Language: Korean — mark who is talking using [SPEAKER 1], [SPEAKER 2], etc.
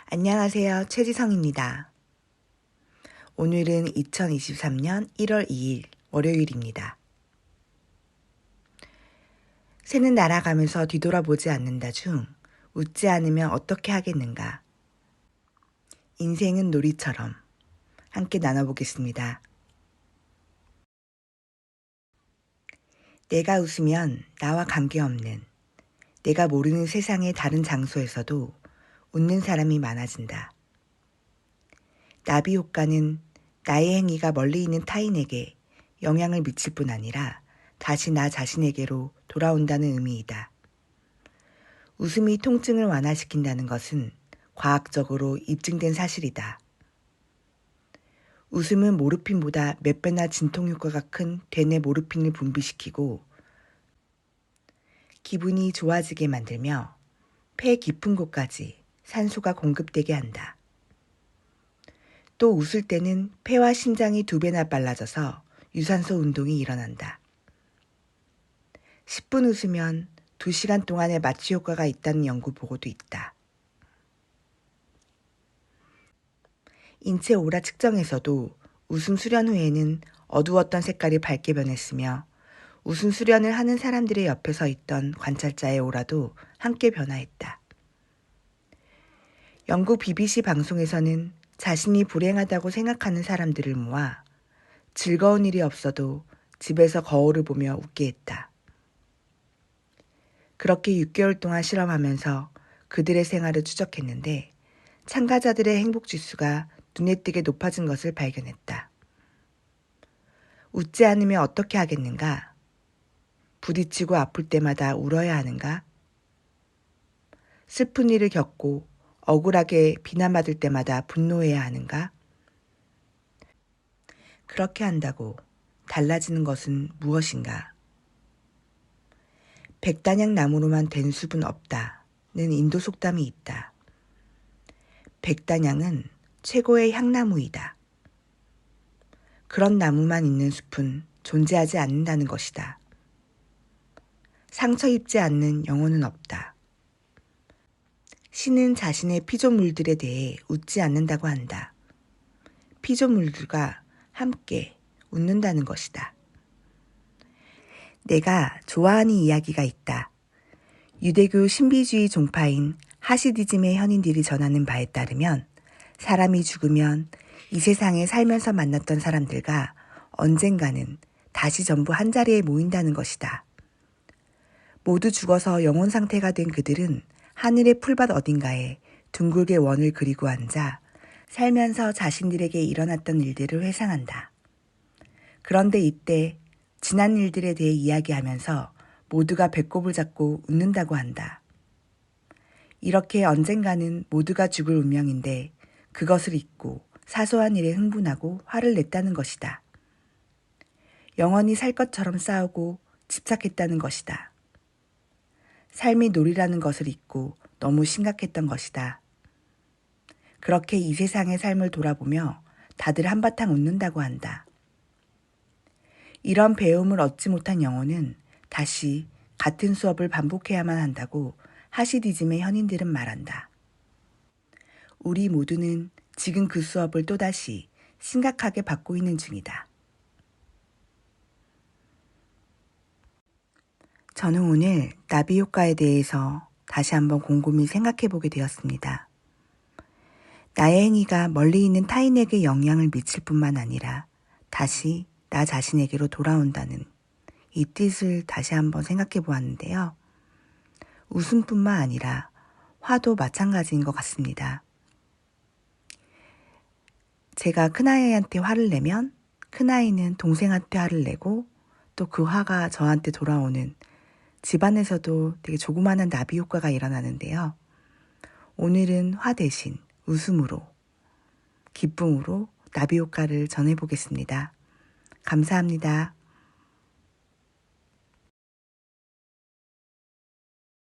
[SPEAKER 1] 안녕하세요. 최지성입니다. 오늘은 2023년 1월 2일 월요일입니다. 새는 날아가면서 뒤돌아보지 않는다 중 웃지 않으면 어떻게 하겠는가. 인생은 놀이처럼 함께 나눠보겠습니다. 내가 웃으면 나와 관계없는 내가 모르는 세상의 다른 장소에서도 웃는 사람이 많아진다. 나비 효과는 나의 행위가 멀리 있는 타인에게 영향을 미칠 뿐 아니라 다시 나 자신에게로 돌아온다는 의미이다. 웃음이 통증을 완화시킨다는 것은 과학적으로 입증된 사실이다. 웃음은 모르핀보다 몇 배나 진통 효과가 큰 대뇌 모르핀을 분비시키고 기분이 좋아지게 만들며 폐 깊은 곳까지 산소가 공급되게 한다. 또 웃을 때는 폐와 심장이 2배나 빨라져서 유산소 운동이 일어난다. 10분 웃으면 2시간 동안의 마취 효과가 있다는 연구 보고도 있다. 인체 오라 측정에서도 웃음 수련 후에는 어두웠던 색깔이 밝게 변했으며 웃음 수련을 하는 사람들의 옆에 서 있던 관찰자의 오라도 함께 변화했다. 영국 BBC 방송에서는 자신이 불행하다고 생각하는 사람들을 모아 즐거운 일이 없어도 집에서 거울을 보며 웃게 했다. 그렇게 6개월 동안 실험하면서 그들의 생활을 추적했는데 참가자들의 행복지수가 눈에 띄게 높아진 것을 발견했다. 웃지 않으면 어떻게 하겠는가? 부딪히고 아플 때마다 울어야 하는가? 슬픈 일을 겪고 억울하게 비난받을 때마다 분노해야 하는가? 그렇게 한다고 달라지는 것은 무엇인가? 백단향 나무로만 된 숲은 없다는 인도 속담이 있다. 백단향은 최고의 향나무이다. 그런 나무만 있는 숲은 존재하지 않는다는 것이다. 상처 입지 않는 영혼은 없다. 신은 자신의 피조물들에 대해 웃지 않는다고 한다. 피조물들과 함께 웃는다는 것이다. 내가 좋아하는 이야기가 있다. 유대교 신비주의 종파인 하시디즘의 현인들이 전하는 바에 따르면 사람이 죽으면 이 세상에 살면서 만났던 사람들과 언젠가는 다시 전부 한자리에 모인다는 것이다. 모두 죽어서 영혼 상태가 된 그들은 하늘의 풀밭 어딘가에 둥글게 원을 그리고 앉아 살면서 자신들에게 일어났던 일들을 회상한다. 그런데 이때 지난 일들에 대해 이야기하면서 모두가 배꼽을 잡고 웃는다고 한다. 이렇게 언젠가는 모두가 죽을 운명인데 그것을 잊고 사소한 일에 흥분하고 화를 냈다는 것이다. 영원히 살 것처럼 싸우고 집착했다는 것이다. 삶이 놀이라는 것을 잊고 너무 심각했던 것이다. 그렇게 이 세상의 삶을 돌아보며 다들 한바탕 웃는다고 한다. 이런 배움을 얻지 못한 영혼은 다시 같은 수업을 반복해야만 한다고 하시디즘의 현인들은 말한다. 우리 모두는 지금 그 수업을 또다시 심각하게 받고 있는 중이다. 저는 오늘 나비 효과에 대해서 다시 한번 곰곰이 생각해 보게 되었습니다. 나의 행위가 멀리 있는 타인에게 영향을 미칠 뿐만 아니라 다시 나 자신에게로 돌아온다는 이 뜻을 다시 한번 생각해 보았는데요. 웃음뿐만 아니라 화도 마찬가지인 것 같습니다. 제가 큰아이한테 화를 내면 큰아이는 동생한테 화를 내고 또 그 화가 저한테 돌아오는 집안에서도 되게 조그마한 나비 효과가 일어나는데요. 오늘은 화 대신 웃음으로, 기쁨으로 나비 효과를 전해보겠습니다. 감사합니다.